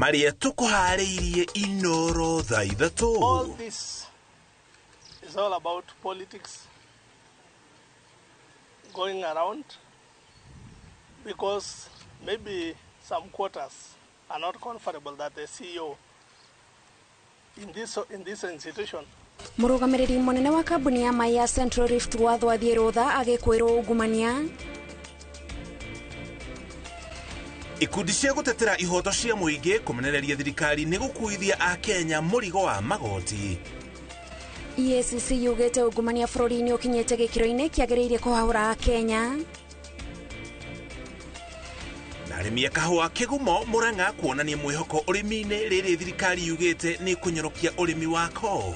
Maria tukuharĩirie inoro thaa ithatũ. All this is all about politics going around because maybe some quarters are not comfortable that the CEO in this institution. Mũrũgamĩrĩri mũnene wa kambuni ya mai ya Central Rift wathwathie rũtha agĩkwĩrwo ungumania. Ikundi cia gũtetera ihoto cia mũingĩ kũmenereria thirikari nĩ gũkuithia a Kenya mũrigo wa magoti. EACC yugĩte ungumania bũrũri-inĩ ũkinyĩte gĩkĩro-inĩ kĩagĩrĩire kũhahũra a Kenya. Na arĩmi a kahũa kĩgumo Murang'a kuonania mwĩhoko ũrĩmi-inĩ rĩrĩ thirikari yugĩte nĩ kũnyorokia ũrĩmi wako.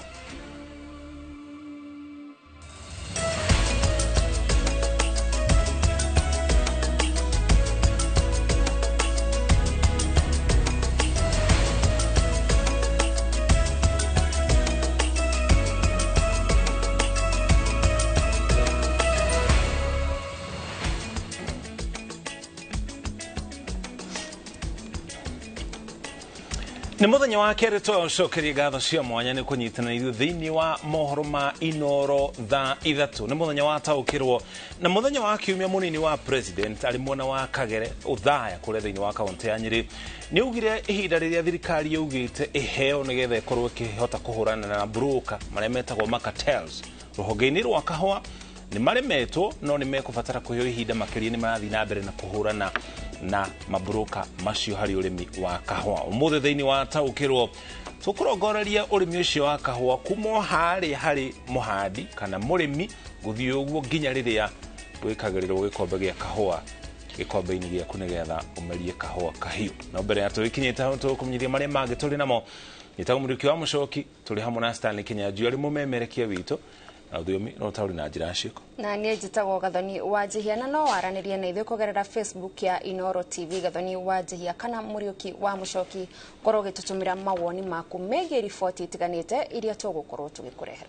Nĩ mũthenya wa kerĩ tũcokeria ngatho cia mwanya nĩ kũnyitana ithuĩ thĩinĩ wa mohoro ma inoro thaa ithatũ. Nĩ mũthenya wa taũkĩrwo na mũthenya wa kiumia mũnini wa president arĩ mwena wa Kagere Uthaya kũrĩa thĩinĩ wa kaunti ya Nyĩrĩ nĩ augire ihinda rĩrĩa thirikari yaugĩte iheo nĩgetha ĩkorwo ĩkĩhota kũhũrana na broker marĩa metagwo cartels rũhonge-inĩ rwa kahũa nĩ maremetwo no nĩ mekũbatara kũheo ihinda makĩria nĩ marathiĩ na mbere na kũhũrana na mabroka macio harĩ ũrĩmi wa kahũa. Ũmũthĩ thĩinĩ wa taũkĩrwo tũkũrongoreria ũrĩmi ũcio wa kahũa kuma harĩ mũhandi kana mũrĩmi gũthiĩ ũguo nginya rĩrĩa gwĩkagĩrĩrwo gĩkombe gĩa kahũa gĩkombe-inĩ gĩaku nĩgetha ũmerie kahũa kahiũ. Na mbere ya tũgĩkinyĩte hau tũkũmenyithia marĩa mangĩ tũrĩ namo nĩtagwo mũrĩki wa mũcoki tũrĩ hamwe na Stanley Kinyanjui arĩ mũmemerekia witũ na ũthiomi no taũri na njĩra ciĩko. Na niĩ njĩtagwo Gathoni wa Njihia na no waranĩrie na ithuĩ kũgerera Facebook ya Inoro TV Gathoni wa Njihia kana mũrĩki wa mũcoki korwo gĩtũtũmĩra mawoni maku megiĩ riboti itiganĩte iria tũgũkorwo tũgĩkũrehera.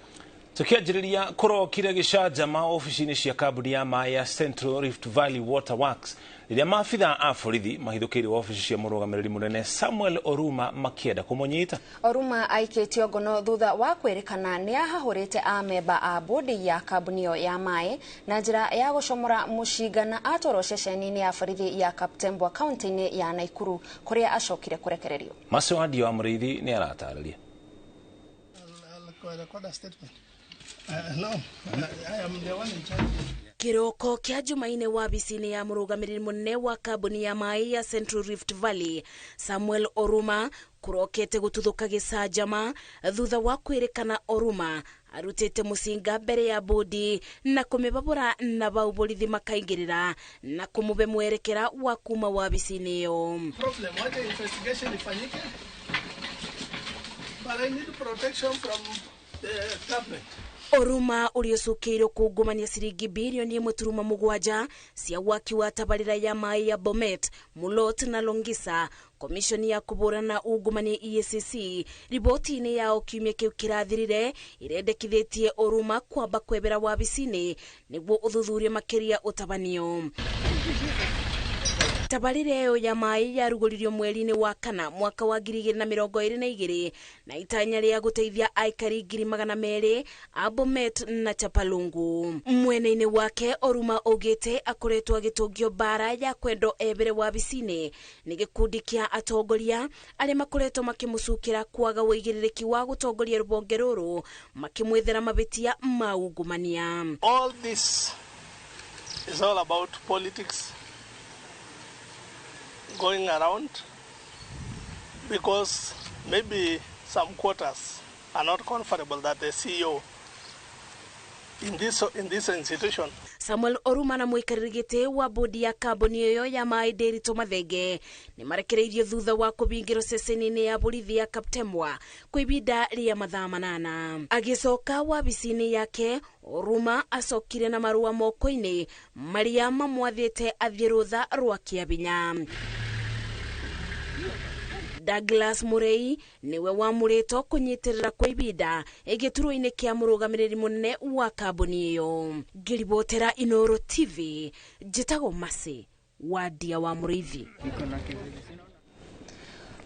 Tukianjĩrĩria kũrokire gĩcanjama ofici-inĩ cia kambuni ya mai ya Central Rift Valley Water Works rĩrĩa maabitha a borithi mahithũkĩire ofici cia mũrũgamĩrĩri mũnene Samuel Oruma makĩenda kũmũnyita. Oruma aikĩtio ngono thutha wa kwĩrĩkana nĩ ahahũrĩte amemba a bodi ya kambuni ĩyo ya mai na njĩra ya gũcomora mũcinga na atwarwo ceceni-inĩ ya borithi ya Kaptembwa kaunti-inĩ ya Naikuru kũrĩa acokire kũrekererio. Macewadi wa mũrĩithi nĩ aratarĩria. No, I am the one in charge. Kiroko kia Jumaine wabici-inĩ ya mũrũgamĩrĩri mũnene wa kambuni ya mai ya Central Rift Valley Samuel Oruma kurokete gũtuthũka gĩcanjama thutha wa kwĩrĩkana Oruma arutĩte mũcinga mbere ya bodi na kũmĩbabũra na bau borithi makaingĩrĩra na kũmũbe mwerekera wa kuma wabici-inĩ ĩyo. Problem, what the investigation ifanyike? But I need protection from the government. Oruma ũrĩocũkĩirwo kũngũmania ciringi bilioni 1.7 cia waki wa tabarĩra ya mai ya Bomet, Mulot na Longisa. Komishoni ya kũbũrana ungumania EACC riboti-inĩ yao kiumia kĩu kĩrathirire irendekithĩtie Oruma kwamba kwebera wabici-inĩ nĩguo ũthuthuria makĩria ũtabanio. Tabarĩra ĩyo ya mai yarugũririo mweri-inĩ wa kana mwaka wa 2022 na itanya rĩa gũteithia aikari 200,000 a Bomet na Chapalungu. Mwena-inĩ wake Oruma augĩte akoretwo agĩtũngio bara ya kwendo ebere wabici-inĩ nĩ gĩkundi kĩa atongoria arĩa makoretwo makĩmũcukĩra kwaga wĩigĩrĩrĩki wa gũtongoria rũbonge rũrũ makĩmwethera mabĩtia ma ungumania. All this is all about politics going around because maybe some quarters are not comfortable that the CEO in this institution. Samuel Oruma na mũikarĩri gĩtĩ wa bodi ya kambuni ĩyo ya mai Nderitu Mathenge nĩ marekereirio thutha wa kũbingĩrwo ceceni-inĩ ya borithi ya Kaptembwa kwa ihinda rĩa mathaa 8. Agĩcoka wabici-inĩ yake Oruma acokire na marũa moko-inĩ marĩa mamwathĩte athiĩ rũtha rwa kĩabinya. Douglas Murray niwe wamũrĩtwo kũnyitĩrĩra kwa ihinda gĩturwa-inĩ kĩa mũrũgamĩrĩri mũnene wa kambuni ĩyo. Ngĩribotera Inoro TV njĩtagwo Masi Wadia wa Mũrĩithi.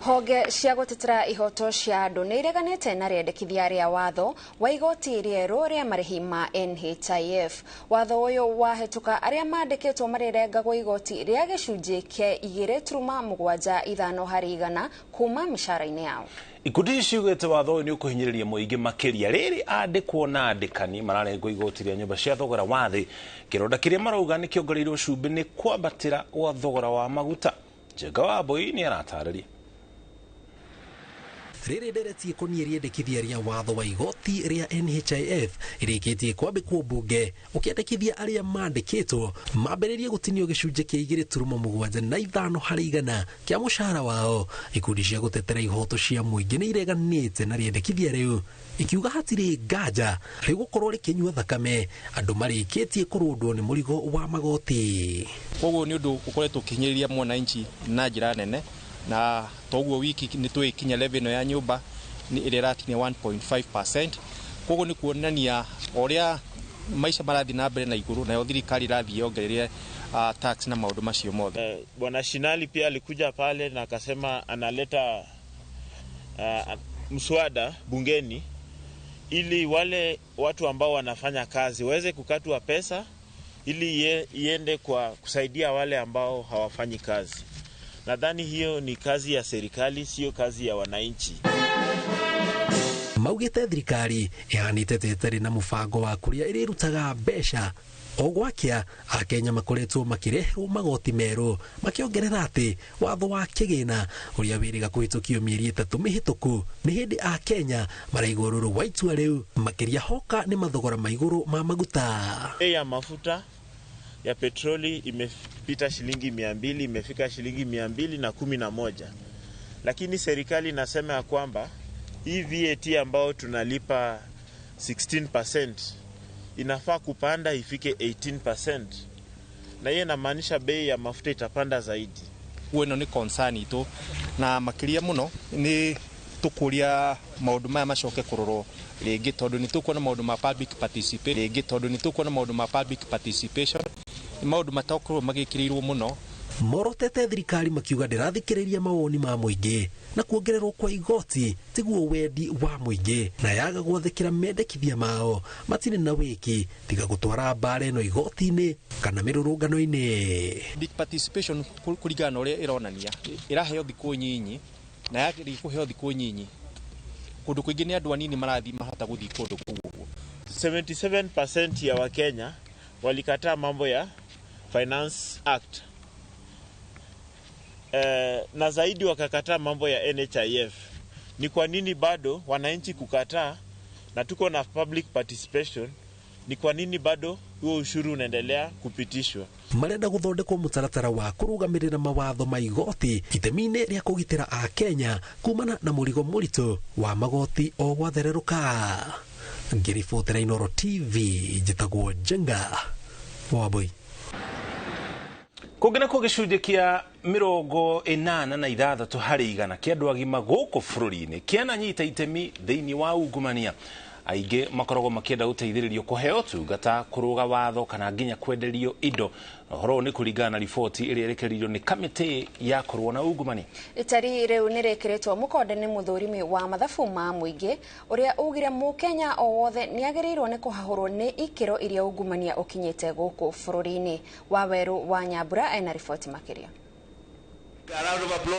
Honge cia gutetera ihoto cia andu ni ireganite na riendekithia ria watho wa igoti rieru ria marihi ma NHIF. Watho uyu wahetuka aria mandikitwo marerengagwo igoti ria gicunji kia 2.75 hari igana kuma mishara-ini yao. Ikundi ciugite watho uyu ni ukuhinyiriria muingi makiria riri andikwo na andikani mararengwo igoti ria nyumba cia thogora wa thi. Kironda kiria marauga ni kiongereirwo cumbi ni kwambatira wa thogora wa maguta. Njenga wa Boi ni aratariria. Riri ndereti ikonie riendekithia ria watho wa igoti ria NHIF irikitie kwambikwo bunge ukiendekithia aria mandikitwo mambiririe gutinio gicunji kia 2.75 hari igana kia mushahara wao. Ikundi cia gutetera ihoto cia muingi ni ireganite na riendekithia riu ikiuga hatiri nganja rigukorwo rikinyua thakame andu marikitie kurundwo ni murigo wa magoti. Koguo ni undu ukoretwo kinyiriria mwananchi na njira nene na toguo wiki ni twikinya level ya nyumba ni irerati ni 1.5%. Koguo ni kuonania oria maisha marathi na mbere na iguru na thirikari rathi yongererie tax na maundu macio mothe. Bwana Shinali pia alikuja pale na akasema analeta mswada bungeni ili wale watu ambao wanafanya kazi waweze kukatwa pesa ili iende kwa kusaidia wale ambao hawafanyi kazi. Nadhani hiyo ni kazi ya serikali, sio kazi ya wananchi. Maugite thirikari ihanite teteri na mubango wa kuria irirutaga mbeca ogwakia akenya makoretwo makireherwo magoti meru makiongerera ati watho wa kigina uria wiriga kuhitukio mieri 3 mihituku ni hindi akenya maraigwo ruru wa itua riu makiria hoka ni mathogora maiguru ma maguta. Bei ya mafuta ya petroli imepita shilingi 200, imefika shilingi 211. Lakini serikali inasema ya kwamba hii VAT ambao tunalipa 16% inafaa kupanda ifike 18%. Na hiyo inamaanisha bei ya mafuta itapanda zaidi. Weno ni concern ito na makiria muno ni tukuria maundu maya macoke kurorwo ringi tondu ni tukuona maundu ma public participation ringi tondu ni tukuona maundu ma public participation maundu matakorwo magikirirwo muno. Morotete thirikari makiuga ndirathikiriria mawoni ma muingi na kuongererwo kwa igoti tiguo wendi wa muingi na yaga gwathikira mendekithia mao matine na wiki tiga gutwara bare no igoti-ini kana mirurungano-ini. Public participation kurigana uria ironania iraheo thiku nyinyi na yagiri kuheo thiku nyinyi kundu kuingi ni andu anini marathi mahota guthi kundu kuguo. 77% ya Wakenya walikataa mambo ya Finance Act. Na zaidi wakakataa mambo ya NHIF. Ni kwa nini bado wananchi kukataa na tuko na public participation? Ni kwa nini bado huo ushuru unaendelea kupitishwa? Marenda guthondekwo mutaratara wa kurugamirira mawatho ma igoti itemine ria kugitira a Kenya kumana na murigo muritu wa magoti o gwathereruka. Ngiribotera Inooro TV njitagwo Njenga wa Boi. Kugena ko gicunji kia 86 hari igana kia andu agima guku bururi-ini kiana nyita itemi thiini wa ungumania. Aingi makorogo makienda guteithiririo kuheo tungata kuruga watho kana nginya kwenderio indo. Horo ni kuringana na riboti iria irekereirio ni kamiti ya kurwa na ungumania. Itari riu ni rekeretwo mukonde ni muthurimi wa mathabu ma muingi uria ugire mukenya o wothe ni agirirwo ni kuhahurwo ni ikiro iria ungumania ukinyite guku bururi-ini. Waweru wa Nyambura ena riboti makiria.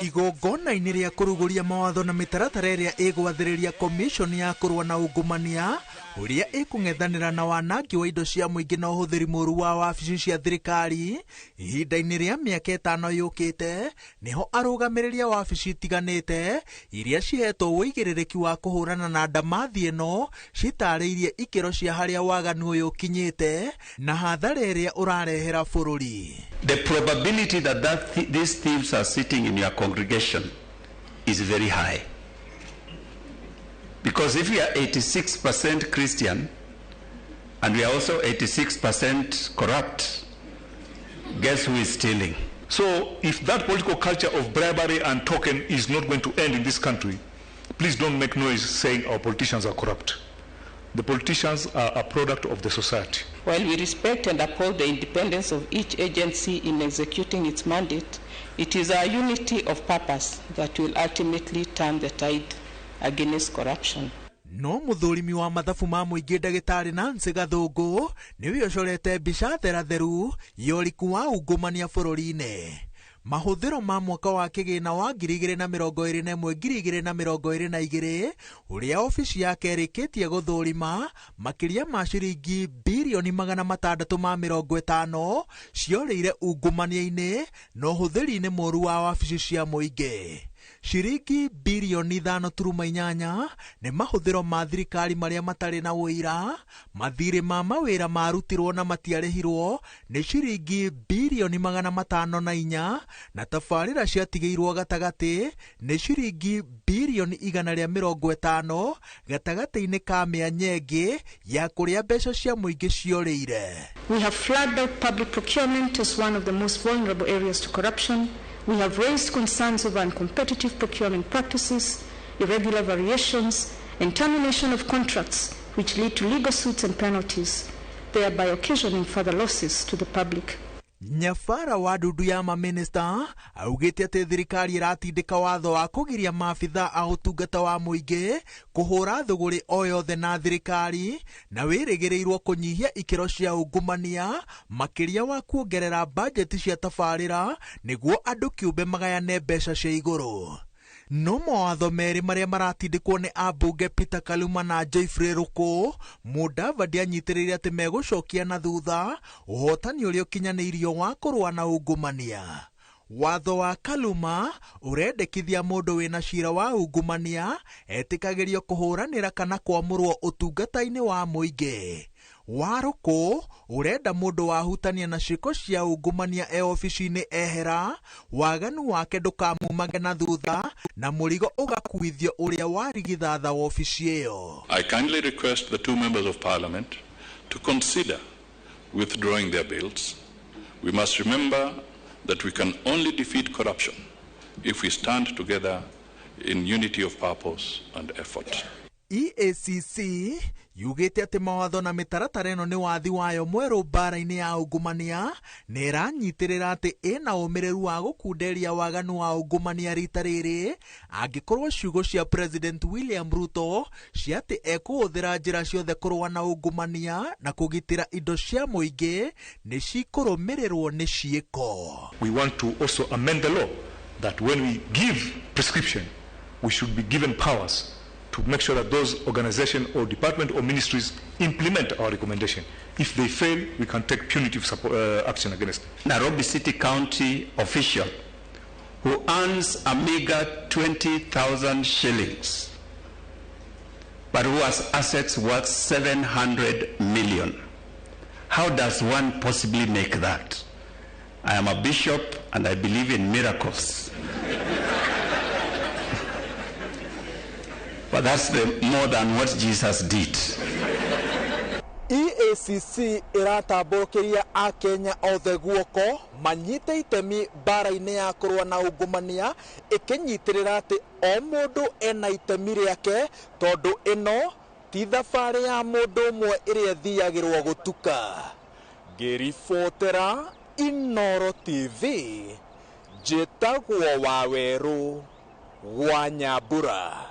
Igongona-ini ria kuruguria mawatho na mitaratara iria igwathiriria commission ya kurwa na ungumania uria ikung'ethanira na wanangi wa indo cia muingi na uhuthiri muru wa wabici cia thirikari ihinda-ini ria miaka 5 yukite niho arugamiriria wabici itiganite iria cihetwo uigiririki wa kuhurana na ndamathi ino citariirie ikiro cia haria waganu uyu ukinyite na hathara iria urarehera bururi. The probability that these thieves are sitting in your congregation is very high. Because if we are 86% Christian and we are also 86% corrupt, guess who is stealing? So if that political culture of bribery and token is not going to end in this country, please don't make noise saying our politicians are corrupt. The politicians are a product of the society. While we respect and uphold the independence of each agency in executing its mandate, It is our unity of purpose that will ultimately turn the tide against corruption. No muthurimi wa mathabu ma muingi ndagitari Nancy Gathungu niwe ucorete mbica theratheru yoriku wa ungumania bururi-ini. Mahuthiro ma mwaka wa kigina wa 2021-2022 uria ofisi yake rikitie guthurima makiria ma ciringi bilioni 650 ciorĩire ungumania-ini no huthiri-ini moru wa wabici cia muingi. Ciringi bilioni 5.8 ni mahuthiro ma thirikari maria matari na wira, mathire ma mawira marutirwo na matiarihirwo ni ciringi bilioni 504 na tabarĩra ciatigĩirwo gatagati ni ciringi bilioni 150 gatagati-inĩ ka mĩanya ĩngĩ ya kũrĩa mbeca cia mũingĩ ciorĩire. We have flagged out public procurement as one of the most vulnerable areas to corruption. We have raised concerns over uncompetitive procurement practices, irregular variations, and termination of contracts which lead to legal suits and penalties, thereby occasioning further losses to the public. Nyabara wa ndudu ya maminista augite ati thirikari iratindika watho wa kugiria maabitha a utungata wa muingi kuhura thuguri o yothe na thirikari na wirigirirwo kunyihia ikiro cia ungumania makiria wa kuongerera bajeti cia tabarĩra niguo andu kiumbe magayane mbeca cia iguru. No mawatho meri maria maratindikwo ni ambunge Peter Kaluma na Joyfrey Ruku Mudavadi anyitirĩire ati megucokia na thutha uhotani uria ukinyaniirio wa kurua na ungumania. Watho wa Kaluma urendekithia mundu wina cira wa ungumania etikagirio kuhuranira kana kwamurwo utungata-ini wa muingi. Waruku urenda mundu wahutania na ciiko cia ungumania e ofisi-ini ehera, waganu wake ndukamumage na thutha na murigo ugakuithio uria warigithatha ofisi iyo. I kindly request the two members of parliament to consider withdrawing their bills. We must remember that we can only defeat corruption if we stand together in unity of purpose and effort. EACC yugite ati mawatho na mitaratara ino ni wathi wayo mweru bara-ini ya ungumania ni iranyitirira ati ina umireru wa gukunderia waganu wa ungumania rita riri angikorwo ciugo cia President William Ruto cia ati ekuhuthira njira ciothe kurua na ungumania na kugitira indo cia muingi ni cikurumirirwo ni ciiko. We want to also amend the law that when we give prescription, we should be given powers to make sure that those organizations or department or ministries implement our recommendation. If they fail, we can take punitive action against them. Nairobi City County official who earns a meager 20,000 shillings, but who has assets worth 700 million. How does one possibly make that? I am a bishop and I believe in miracles. But that's more than what Jesus did. EACC iratambukiria a Kenya othe guoko manyite itemi bara-ini ya kurua na ungumania ikinyitirira ati o mundu ena itemi riake tondu ino ti thabari ya mundu umwe iria thiagirwo gutuka. Ngiribotera Inooro TV njitagwo Waweru wa Nyambura.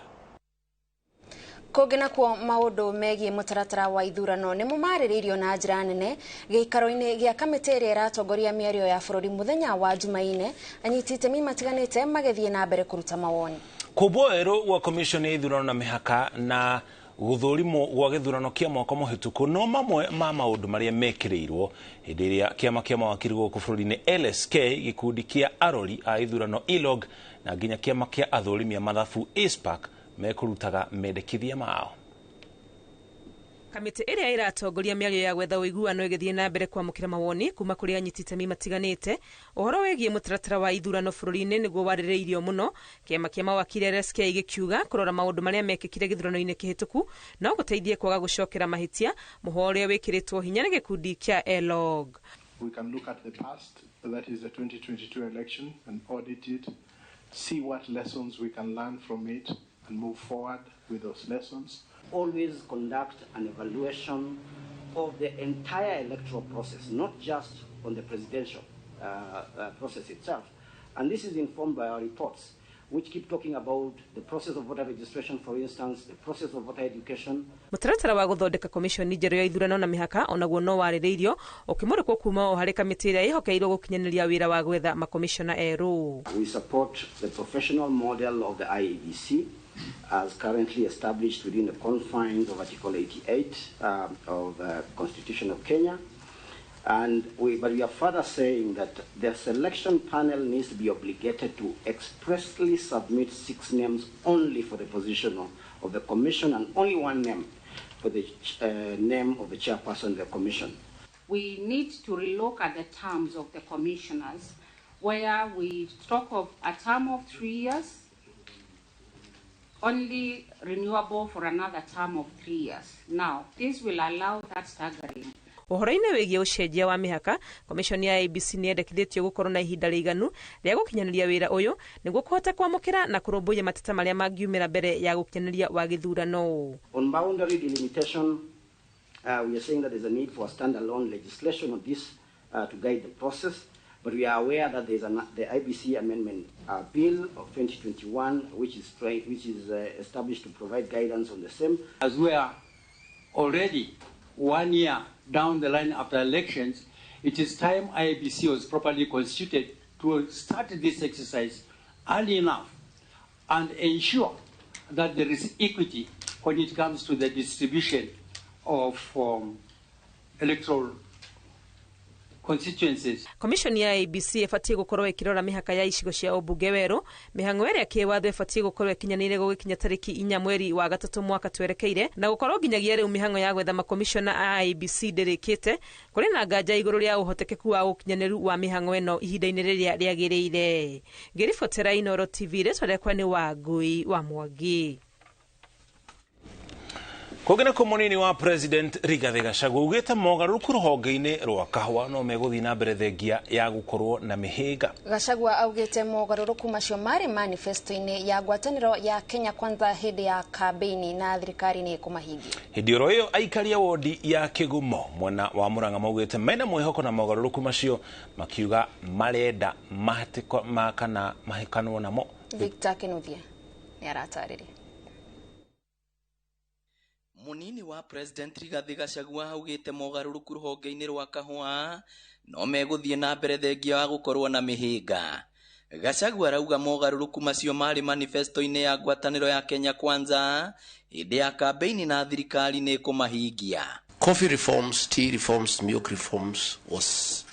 Kũngĩ nakuo maũndũ megiĩ mũtaratara wa ithurano nĩ mũmarĩrĩirio na njĩra nene gĩikaro-inĩ gĩa kamĩtĩ ĩrĩa ĩratongoria mĩario ya bũrũri mũthenya wa Jumaine, anyiti itemi matiganĩte magĩthiĩ na mbere kũruta mawoni. Kũmboerwo gwa commission ya ithurano na mĩhaka na gũthũrimwo gwa gĩthurano kĩa mwaka mũhĩtũku no mamwe ma maũndũ marĩa mekĩrĩirwo hĩndĩ ĩrĩa kĩama kĩa mawakiri gũkũ bũrũri-inĩ LSK gĩkundi kĩa arori a ithurano ILOG na nginya kĩama kĩa athũrimi a mathabu EACC mekurutaga mendekithia mao. Kamĩtĩ ĩrĩa ĩratongoria mĩario ya gwetha ũiguano ĩgĩthiĩ na mbere kwamũkĩra mawoni kuma kũrĩ anyiti itemi matiganĩte ũhoro wĩgiĩ mũtaratara wa ithurano bũrũri-inĩ nĩguo warĩrĩirio mũno. Kĩama kĩa mawakiri LSK gĩkiuga kũrora maũndũ marĩa mekĩkire gĩthurano-inĩ kĩhĩtũku no gũteithie kwaga gũcokera mahĩtia, mũhoro ũrĩa wĩkĩrĩtwo hinya nĩ gĩkundi kĩa ILOG. We can look at the past, that is the 2022 election, and audit it, see what lessons we can learn from it and move forward with those lessons. Always conduct an evaluation of the entire electoral process, not just on the presidential process itself, And this is informed by our reports, which keep talking about the process of voter registration, for instance, the process of voter education. Mutaratara wa guthondeka commission njeru ya ithurano na mihaka onaguo no waririirio ukimurikwo kuma o hari kamiti iria ihokeirwo gukinyaniria wira wa gwetha makomishona eru. We support the professional model of the IEBC as currently established within the confines of Article 88 of the Constitution of Kenya. But we are further saying that the selection panel needs to be obligated to expressly submit 6 names only for the position of the commission and only 1 name for the name of the chairperson of the commission. We need to relook at the terms of the commissioners, where we talk of a term of 3 years, only renewable for another term of 3 years. Now, this will allow that staggering. Uhoro-ini wigie ucenjia wa mihaka, komishoni ya ABC ni yendekithitio gukorwo na ihinda riiganu ria gukinyaniria wira uyu niguo kuhota kwamukira na kurumbuya mateta maria mangiumira mbere ya gukinyaniria wa githurano. On boundary delimitation, we are saying that there's a need for a standalone legislation on this to guide the process, but we are aware that there's the IBC Amendment Bill of 2021, which is established to provide guidance on the same. As we are already 1 year down the line after elections, it is time IBC was properly constituted to start this exercise early enough and ensure that there is equity when it comes to the distribution of electoral constituencies. Commission ya ABC efatie gukorwo ikirora mihaka ya icigo cia obunge weru, mihango iria kiwatho efatie gukorwo ikinyanire gukinya tariki 4 mweri wa 3 mwaka twerekeire na gukorwo nginyagia riu mihango ya gwetha makomishona a ABC ndirikite kuri na nganja iguru ria uhotekeku wa ukinyaniru wa mihango eno ihinda-ini riria riagiriire. Ngiribotera Inooro TV retwa ni wa Ngui wa Mwangi. Kugena komunini wa President Rigathi Gachagua ugite mogaruruku ruhonge-ini rwa kahua no meguthi na mbere thengia ya gukorwo na mihiga. Gachagua augite mogaruruku macio mari manifesto-ini ya ngwataniro ya Kenya Kwanza hindi ya kampeni na thirikari ni kumahingia. Hindi oro iyo aikaria wodi ya Kigumo mwena wa Murang'a maugite mena mwihoko na mogaruruku macio makiuga marenda mahatiko makana mahikanwo namo. Victor Kinuthia ni aratarĩria. Munini wa President Rigathi Gachagua haugite mogaruruku ruhonge-ini rwa kahua no meguthie na mbere thengia wa gukorwo na mihinga. Gachagua arauga mogaruruku macio mari manifesto-ini ya ngwataniro ya Kenya Kwanza hindi ya kampeni na thirikari ni kumahingia. Coffee reforms, tea reforms, milk reforms was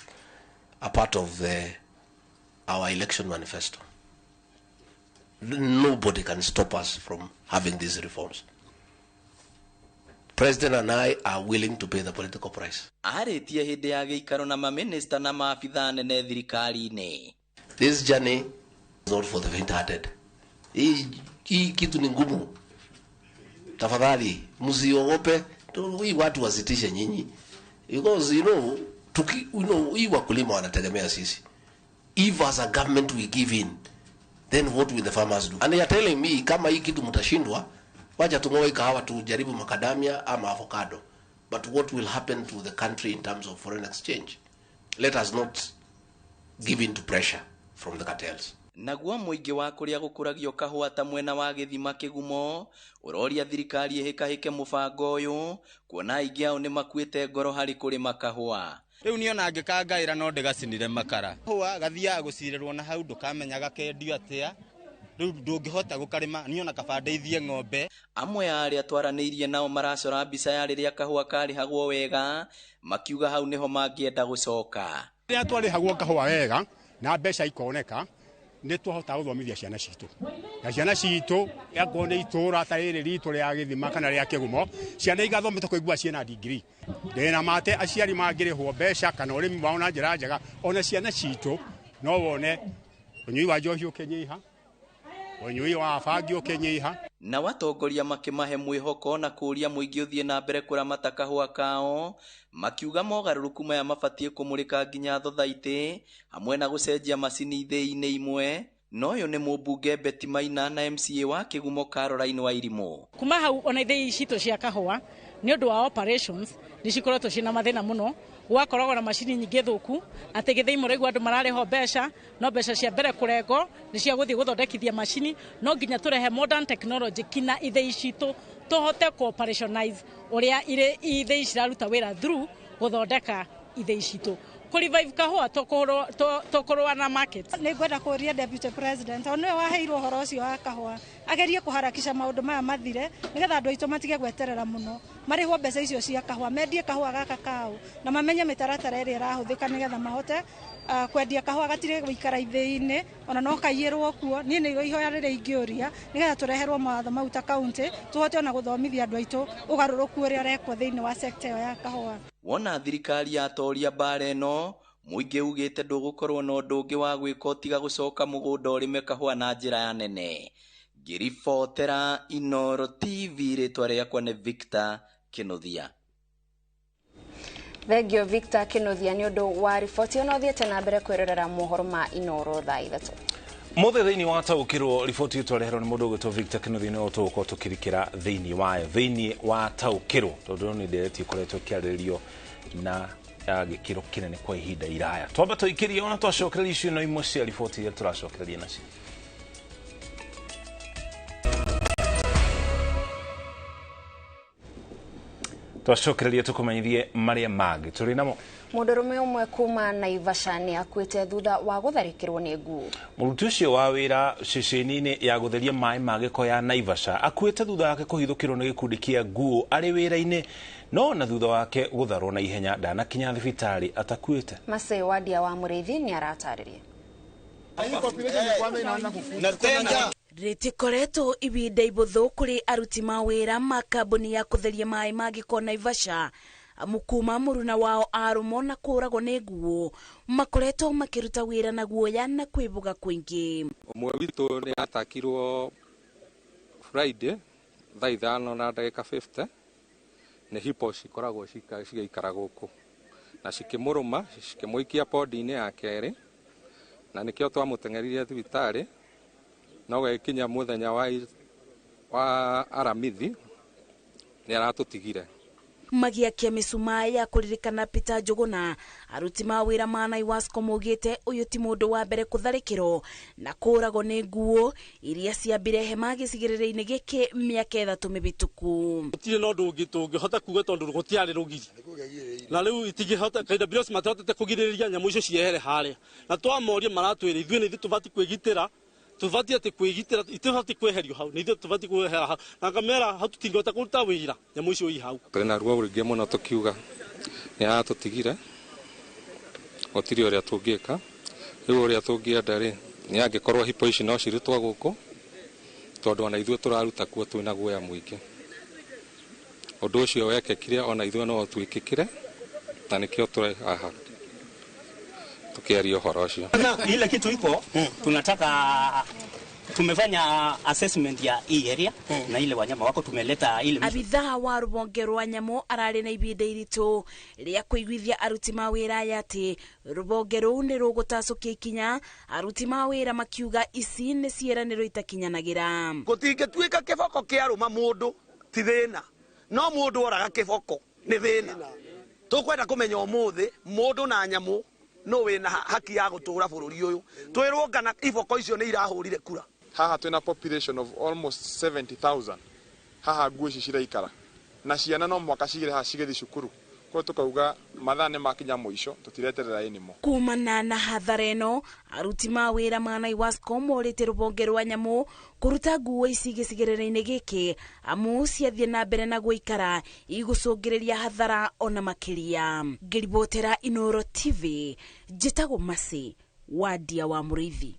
a part of our election manifesto. Nobody can stop us from having these reforms. President and I are willing to pay the political price. Aritie hindi ya giikaro na maminista na maafitha nene thirikari-ini. This journey is not for the faint-hearted. Hii kitu ni ngumu. Tafadhali msiogope, hii watu wasitishe nyinyi. Because hii wakulima wanategemea sisi. If as a government we give in, then what will the farmers do? And they are telling me kama hii kitu mtashindwa, wacha tungoe kahawa tujaribu macadamia ama avocado. But what will happen to the country in terms of foreign exchange? Let us not give in to pressure from the cartels. Naguo muingi wa kuria gukuragio kahua ta mwena wa Githima Kigumo uroria thirikari ihikahike mubango uyu kuona aingi ao ni makuite ngoro hari kurima kahua. Riu niona ngikangaira no ndigacinire makara hua gathia gucirirwo na hau ndukamenya gakendio atia riu ndungihota gukarima niona kabandeithie ng'ombe. Amwe aria twaraniirie nao maracora mbica ya riria kahua karihagwo wega makiuga hau niho mangienda gucoka. Riria twarihagwo kahua wega na mbeca ikoneka ni twahota guthomithia ciana citu na ciana citu yakwo ni itura ta riri ritu ria Githima kana ria Kigumo ciana igathomete kuigua ciana degree ndina mate aciari mangirihwo mbeca kana urimi wao na njira njega ona ciana citu no wone unyui wa njohi ukinyiha unyui wa bangi ukinyiha. Na watongoria makimahe mwihoko na kuria muingi uthie na mbere kuramata kahua kao makiuga mogaruruku maya mabatie kumurika nginya thothaiti hamwe na gucenjia macini thii-ini imwe. No uyu ni mubunge Betty Maina na MCA wa Kigumo Caroline Wairimu. Kuma hau ona thii citu cia kahua ni undu wa operations ni cikoretwo cina mathina muno gwakoragwo na macini nyingĩ thũku atĩ gĩthĩi mũraigua andũ mararĩho mbeca no mbeca cia mbere kũrengo nĩ cia gũthiĩ gũthondekithia macini no nginya tũrehe modern technology kina ithĩi citũ tũhote operationalize ũrĩa ithĩi ciraruta wĩra through gũthondeka ithĩi citũ revive kahũa tũkũrũa na market. Nĩ ngwenda kũria Deputy President o nĩwe waheirwo ũhoro ũcio wa kahũa agerie kũharakisha maũndũ maya mathire nĩgetha andũ aitũ matige gweterera mũno marĩhwo mbeca icio cia kahũa mendie kahũa gaka kao na mamenye mĩtaratara ĩrĩa ĩrahũthĩka nĩgetha mahote kwendia kahũa gatirĩ gũikara ithĩi-inĩ ona no kaiyĩrwo kuo niĩ nĩ ihoya rĩrĩa ingĩũria nĩgetha tũreherwo mawatho mau ta kaunti tũhote ona gũthomithia andũ aitũ ũgarũrũku ũrĩa ũrekwo thĩinĩ wa sector ĩyo ya kahũa. Wona thirikari yatoria mbara ĩno mũingĩ ugĩte ndũgũkorwo na ũndũ ũngĩ wa gwĩka tiga gũcoka mũgũnda ũrĩme kahũa na njĩra ya nene. Ngĩribotera Inooro TV rĩtwa rĩakwa nĩ Victor Kĩnuthia. Thengio Victor Kĩnuthia nĩ ũndũ wa riboti ĩno thiĩte na mbere kwĩrorera mohoro ma Inooro thaa 3. Mothe thĩinĩ wa taũkĩrwo riboti twareherwo nĩ mũndũ ũgwĩtwo Victor Kĩnuthia nĩ ũtũgũkorwo tũkĩrikĩra thĩinĩ wayo thĩinĩ wa taũkĩrwo tondũ nĩ nderetie ĩkoretwo ĩkĩarĩrĩrio na gĩkĩro kĩnene kwa ihinda iraya. Twamba tũikĩrie ona twacokereria icio ino imwe cia riboti iria tũracokereria nacio. Twacokereria tũkũmenyithie marĩa mangĩ tũrĩ namo. Mũndũrũme ũmwe kuma Naivasha nĩ akuĩte thutha wa gũtharĩkĩrwo nĩ nguũ. Mũruti ũcio wa wĩra ceceni-inĩ ya gũtheria maĩ ma gĩko ya Naivasha akuĩte thutha wake kũhithũkĩrwo nĩ gĩkundi kĩa nguũ arĩ wĩra-inĩ no na thutha wake gũtharwo na ihenya ndanakinya thibitarĩ atakuĩte. Masai Wadia wa Mũrĩithi nĩ aratarĩria. Rĩtikoretwo ibinda ibũthũ kũrĩ aruti mawĩra ma kambuni ya kũtheria maĩ ma gĩko Naivasha mukuma mũruna wao arũmo na kũragwo nĩ nguũ makoretwo makĩruta wĩra na guoya na kwĩbuga kwĩngĩ. Ũmwe witũ nĩ atakirwo Friday thaa 5:50 nĩ hipo cikoragwo cigaikara gũkũ na cikĩmũrũma cikĩmũikia podi-inĩ ya kerĩ na nĩkĩo twamũteng'eririe thibitarĩ no gĩkinya mũthenya wa aramithi nĩ aratũtigire. Magiakia mĩcumaa ya kũririkana Peter Njũgũna aruti mawĩra ma Naivasha maugĩte ũyũ ti mũndũ wa mbere kũtharĩkĩrwo na kũragwo nĩ nguũ iria ciambire hema gĩcigĩrĩra-inĩ gĩkĩ mĩaka 3 mĩbĩtũku. Gũtirĩ na ũndũ ũngĩ tũngĩhota kuuga tondũ gũtiarĩ rũgiri na rĩu itingĩhota kaida bios matahotete kũgirĩrĩria nyamũ icio ciehere harĩa na twamoria maratwĩra ithuĩ nĩ tũbati kwĩgitĩra tubati ati kwigitira itubati kweherio hau nithe tubati kwehera hau na kamera hau tutingota kuruta wira nyamu icio i hau twena ruo rũingĩ mũno tukiuga nĩ atũtigire otiri ũrĩa tũngĩka rĩu ũrĩa tũngĩenda rĩ nĩ angĩkorwo hipo ici no cirutwa gũkũ tondũ ona ithuĩ tũraruta kuo twĩna guoya mũingĩ ũndũ ũcio wekekire ona ithuĩ no twĩkĩkire na nĩkĩo tũrĩ haha tukiaria ũhoro ũcio. Ile kitu iko tunataka tumefanya assessment ya hii area na ile wanyama wako tumeleta ile abithaa wa rũhonge rwa nyamũ ararĩ na ibinda iritũ rĩa kũiguithia aruti mawĩra aya atĩ rũhonge rũu nĩ rũgũtacũkia ikinya aruti mawĩra makiuga ici nĩ ciĩranĩro itakinyanagĩra. Gũtingĩtuĩka kĩboko kĩarũma mũndũ ti thĩna no mũndũ oraga kĩboko nĩ thĩna. Tũkwenda kũmenya ũmũthĩ mũndũ na nyamũ no wena haki ya gũtũra bũrũri ũyũ twĩrwo kana iboko icio nĩ irahũrire kura. Haha twina population of almost 70,000 haha nguũ ici ciraikara na ciana no mwaka cigire haha cigĩthi cukuru kwa tukauga mathaa nĩ makinya mũico tutireterera enimo. Kumana na hathara ĩno aruti mawĩra ma Naivasha morĩte rũhonge rwa nyamũ kũruta nguũ ici gĩcigĩrĩra-inĩ gĩkĩ amu ciathiĩ na mbere na gũikara igũcũngĩrĩria hathara ona makĩria. Ngĩribotera Inooro TV njĩtagwo Masai Wadia wa Mũrĩithi.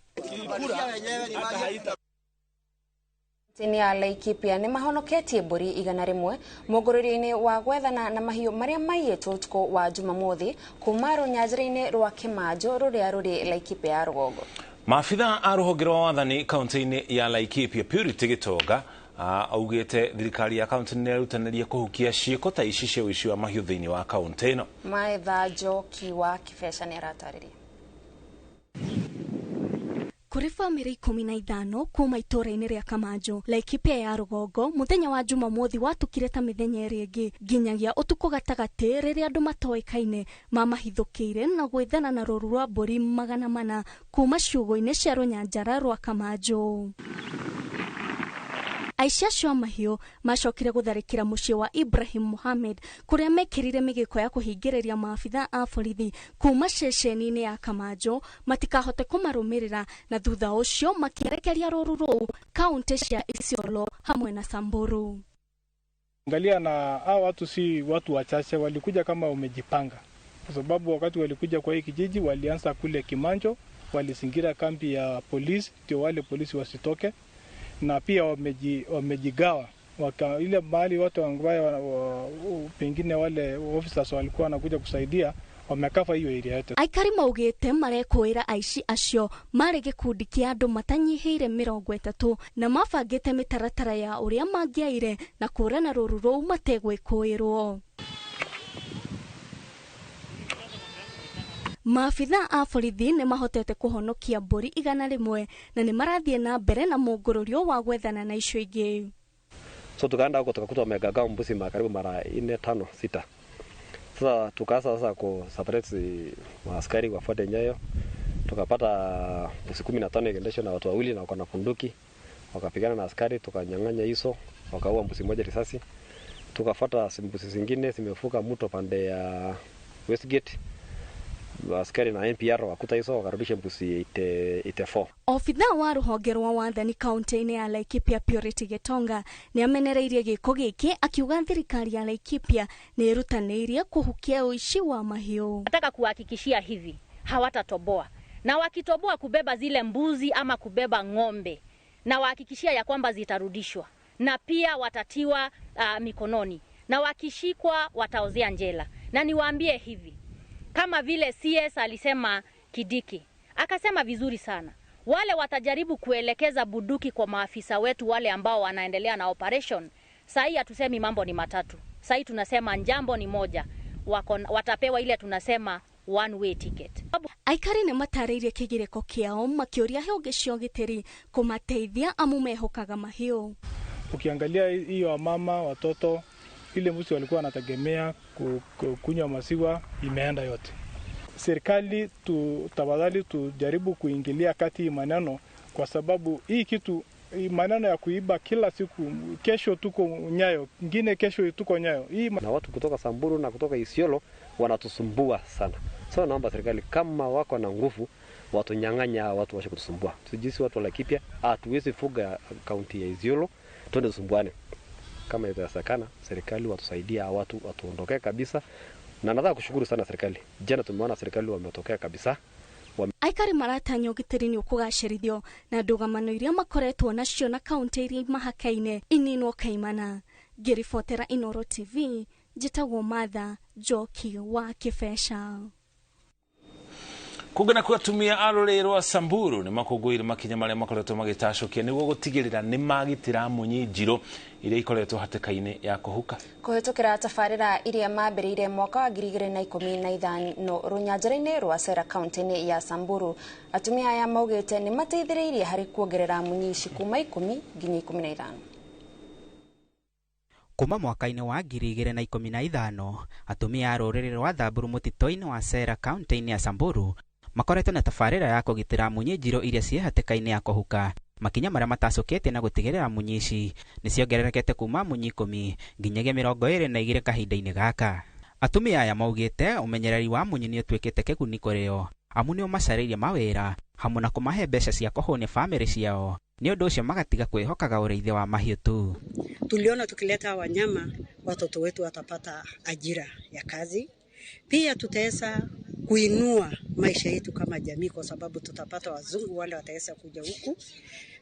Tini ya Laikipia nĩ mahonoketie mbũri 100 mũgũrĩre-inĩ wa gwethana na mahiũ marĩa maiyĩtwo ũtukũ wa Jumamothi kuma rũnyanjĩra-inĩ rwa Kĩmanjũ rũrĩa rũrĩ Laikipia ya rũgongo. Maabitha a rũhonge rwa wathani kaunti-inĩ ya Laikipia Purity Gĩtonga augĩte thirikari ya kaunti nĩ ĩrutanĩria kũhukia ciĩko ta ici cia ũici wa mahiũ thĩinĩ wa kaunti ĩno. Maetha Njoki wa Kĩbeca nĩ aratarĩria. Kuri family 15 kuma itora-inĩ rĩa Kamanjo, Laikipia ya rũgongo, muthenya wa Jumamothi watukire ta mĩthenya ĩrĩ ĩngĩ nginyagia ũtukũ gatagatĩ rĩrĩa andũ matoĩkaine mamahithũkĩire na gwĩthana na rũru rwa mbũri 400 kuma ciugũ-inĩ cia rũnyanjara rwa Kamanjo. Aici acio a mahiũ macokire gũtharĩkĩra mũciĩ wa Ibrahim Mohamed kũrĩa mekĩrire mĩgĩko ya kũhingĩrĩria maabitha a borithi kuma ceceni-inĩ ya Kamanjo matikahote kũmarũmĩrĩra, na thutha ũcio makĩerekeria rũru rũu kaunti cia Isiolo hamwe na Samburu. Angalia, na hao watu si watu wachache, walikuja kama umejipanga, kwa sababu wakati walikuja kwa hii kijiji walianza kule Kimanjo, walizingira kambi ya polisi ndio wale polisi wasitoke, na pia wamejigawa ile mahali watu ambao pengine wale officers walikuwa wanakuja kusaidia wamekafa hiyo area yote. Aikari maugite marekwira aici acio mari gikundi kia andu matanyihiire 30 na mabangite mitaratara ya uria mangiaire na kurana ruru rou mategwikuirwo. Maafitha a borithi nĩ mahotete kũhonokia mbũri 100 na nĩ marathiĩ na mbere na mũngũrũrio wa gwethana na icio ingĩ. So tukaenda huko tukakuta wamegagaa mbuzi karibu mara 4, 5, 6. Sasa tukaanza ku separate maaskari wafuate nyayo. Tukapata mbuzi 15 ikiendeshwa na watu wawili na wako na bunduki. Wakapigana na askari, tukanyang'anya hizo, wakaua mbuzi moja risasi. Tukafuata mbuzi zingine zimefuka mto pande ya Westgate. Askari na NPR wakuta hizo wakarudisha mbuzi 84. Ofitha wa rũhonge rwa wathani kaunti-inĩ ya Laikipia Purity Getonga nĩ amenereirie gĩko gĩkĩ akiuga thirikari ya Laikipia nĩ ĩrutanĩirie kũhukia ũici wa mahiũ. Nataka kuhakikishia hivi, hawatatoboa, na wakitoboa kubeba zile mbuzi ama kubeba ng'ombe, na wahakikishia ya kwamba zitarudishwa, na pia watatiwa mikononi, na wakishikwa wataozea njela. Na niwaambie hivi, kama vile CS alisema Kidiki, akasema vizuri sana, wale watajaribu kuelekeza buduki kwa maafisa wetu wale ambao wanaendelea na operation, sahi hatusemi mambo ni matatu, sahi tunasema njambo ni moja, watapewa ile tunasema one way ticket. Aikari nĩ matarĩirie kĩgirĩko kĩao makĩũria honge cia ũgitĩri kũmateithia amu mehokaga mahiũ. Ukiangalia hiyo mama, watoto, ile mbuzi walikuwa wanategemea kunywa maziwa imeenda yote. Serikali tafadhali tujaribu kuingilia kati maneno, kwa sababu hii kitu maneno ya kuiba kila siku, kesho tuko Nyayo, ngine kesho tuko Nyayo. Na watu kutoka Samburu na kutoka Isiolo wanatusumbua sana. So naomba serikali kama wako na nguvu watunyang'anya watu washe kutusumbua. Sijisi watu wa Laikipia hatuwezi fuga kaunti ya Isiolo twende tusumbuane. Kama itawezekana serikali watusaidia watu watuondokee kabisa, na nataka kushukuru sana serikali. Jana tumeona serikali wametokea kabisa. Aikari maratanya ũgitĩri nĩ ũkũgacĩrithio na ndũgamano iria makoretwo nacio na kaunti iria mahakaine ininwo kaimana. Ngĩribotera Inooro TV, njĩtagwo Martha Njoki wa Kĩbeca. Kugana kuatumia arorerwa Samburu ni makugwire makinya maria makoretwo magitacokia niguo gutigirira ni magitira munyi njiro iria ikoretwo hatikaine ya kuhuka. Kuhitukira tafarira iria mambirire mwaka wa 2015 runyanjara-ini rwa Sera kaunti-ini ya Samburu, atumia aya maugite ni mateithiriirie hari kuongerera munyi ici kuma 10 nginya 15. Kuma mwaka-ini wa 2015 atumia a rũrĩrĩ rwa Thamburu mutito-ini wa Sera kaunti-ini ya Samburu makoretwo na tafarira ya kugitira munyi njiro iria cie hatikaine ya kuhuka. Makinya maria matacukite na gutigirira munyi ici ni ciongererekete kuma munyi 10 nginyagia 22 kahinda-ini gaka. Atumia aya maugite umenyereri wa munyi ni utwikite kiguni kurio amu nio macaririe mawira hamwe na kumahe mbeca cia kuhonia family ciao. Ni undu ucio magatiga kwihokaga ureithia wa mahiũ tu. Tuliona tukileta wanyama watoto wetu watapata ajira ya kazi, pia tutaweza kuinua maisha yetu kama jamii, kwa sababu tutapata wazungu wale wataweza kuja huku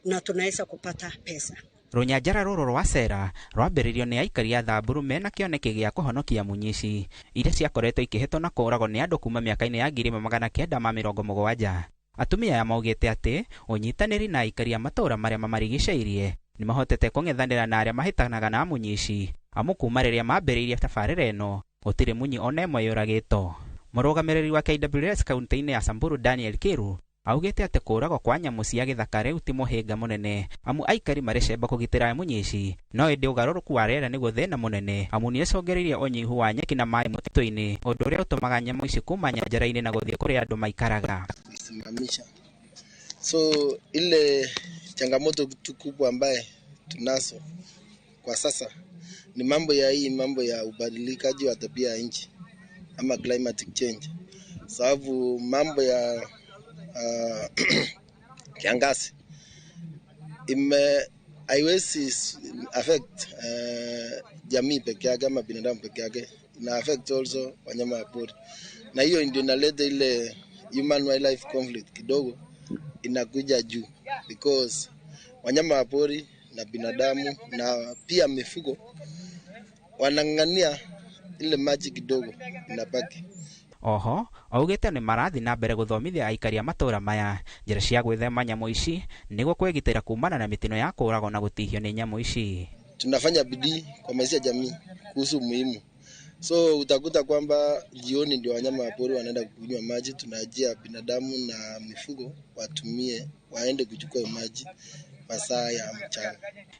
na tunaweza kupata pesa. Runyanjara rũrũ rwa Sera rwambĩrĩirio nĩ aikari a Thamburu mena kĩoneki gĩa kũhonokia munyi ici iria ciakoretwo ikĩhĩtwo na kũragwo nĩ andũ kuma mĩaka-inĩ ya 1970. Atumia aya maugĩte atĩ ũnyitanĩri na aikari a matũũra marĩa mamarigicĩirie nĩ mahotete kũng'ethanĩra na arĩa mahĩtanaga na munyi ici amu kuma rĩrĩa mambĩrĩirie tabarĩra ĩno gũtirĩ munyi ona ĩmwe yũragĩtwo. Mũrũgamĩrĩri wa KWS kaunti-inĩ ya Samburu Daniel Kiru augite ati kũragwo kwa nyamũ cia gĩthaka rĩu ti mũhĩnga mũnene amu aikari marecemba kũgitĩra mũnyici no ĩndĩ ũgarũrũku wa rĩera nĩguo thĩna mũnene amu nĩĩcũngĩrĩirie ũnyihu wa nyeki na maĩ mũtitũ-inĩ ũndũ ũrĩa ũtũmaga nyamũ ici kuma nyanjara-inĩ na gũthiĩ kũrĩa andũ maikaraga. So ile changamoto kubwa ambaye tunazo kwa sasa ni mambo ya ubadilikaji wa tabia ya nchi ama climatic change, sababu mambo ya kiangazi haiwezi affect jamii peke yake ama binadamu peke yake, ina affect also wanyama wa pori, na hiyo ndio inaleta ile human wildlife conflict kidogo inakuja juu, because wanyama wa pori na binadamu na pia mifugo wanang'ania ile maji kidogo inabaki. Oho augite ni marathi na mbere guthomithia aikari a matũra maya njĩra cia gwĩthema nyamũ ici nĩguo kwĩgitĩra kumana na mitino ya kũragwo na gũtihio nĩ nyamũ ici. Tunafanya bidii kwa maisha jamii kuhusu muhimu, so utakuta kwamba jioni ndio wanyama wa pori wanaenda kunywa maji, tunaajia binadamu na mifugo watumie waende kuchukua maji masaa ya mchana.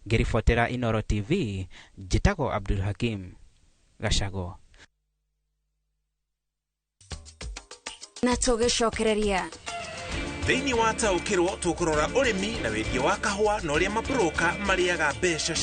Ngiribotera Inooro TV, njitagwo Abdul Hakim Gacago. Na tugicokereria thĩinĩ wa taũkĩrwo tũkũrora ũrĩmi na wendia wa kahũa na ũrĩa mabroka marĩaga mbeca